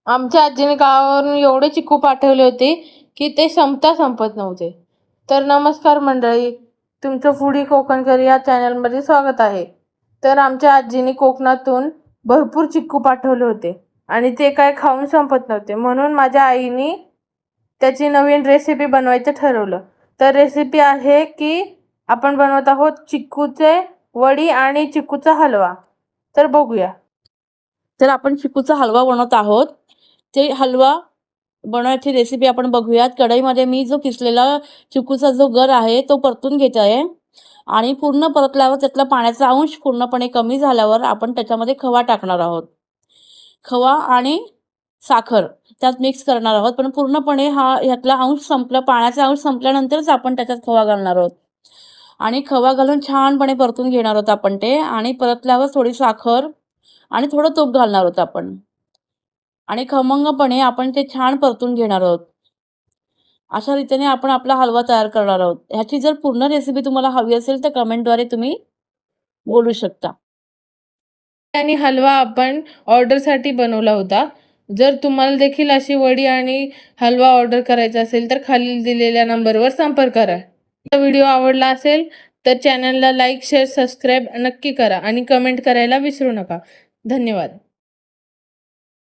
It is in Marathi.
आमच्या आजीने गावावरून एवढे चिक्कू पाठवले होते की ते संपत नव्हते. तर नमस्कार मंडळी, तुमचं फूडी कोकणकरी या चॅनलमध्ये स्वागत आहे. तर आमच्या आजीने कोकणातून भरपूर चिक्कू पाठवले होते आणि ते काय खाऊन संपत नव्हते, म्हणून माझ्या आईने त्याची नवीन रेसिपी बनवायचं ठरवलं. तर रेसिपी आहे की आपण बनवत आहोत चिक्कूचे वडी आणि चिक्कूचा हलवा. तर बघूया. तर आपण चिक्कूचा हलवा बनवत आहोत. ते हलवा बनवायची रेसिपी आपण बघूयात. कढईमध्ये मी जो किसलेला चिक्कूचा जो गर आहे तो परतून घेत आहे आणि पूर्ण परतल्यावर त्यातला पाण्याचा अंश पूर्णपणे कमी झाल्यावर आपण त्याच्यामध्ये खवा टाकणार आहोत. खवा आणि साखर त्यात मिक्स करणार आहोत, पण पूर्णपणे ह्यातला अंश पाण्याचा अंश संपल्यानंतरच आपण त्याच्यात खवा घालणार आहोत आणि खवा घालून छानपणे परतून घेणार आहोत आपण ते. आणि परतल्यावर थोडी साखर आणि थोडं तूप घालणार आहोत आपण आणि खमंगपणे आपण ते छान परतून घेणार आहोत. अशा रीतीने आपण आपला हलवा तयार करणार आहोत. ह्याची जर पूर्ण रेसिपी तुम्हाला हवी असेल तर कमेंटद्वारे तुम्ही बोलू शकता. आणि हलवा आपण ऑर्डरसाठी बनवला होता. जर तुम्हाला देखील अशी वडी आणि हलवा ऑर्डर करायचा असेल तर खालील दिलेल्या नंबरवर संपर्क करा. व्हिडिओ आवडला असेल तर चॅनलला लाईक, शेअर, सबस्क्राईब नक्की करा आणि कमेंट करायला विसरू नका. धन्यवाद.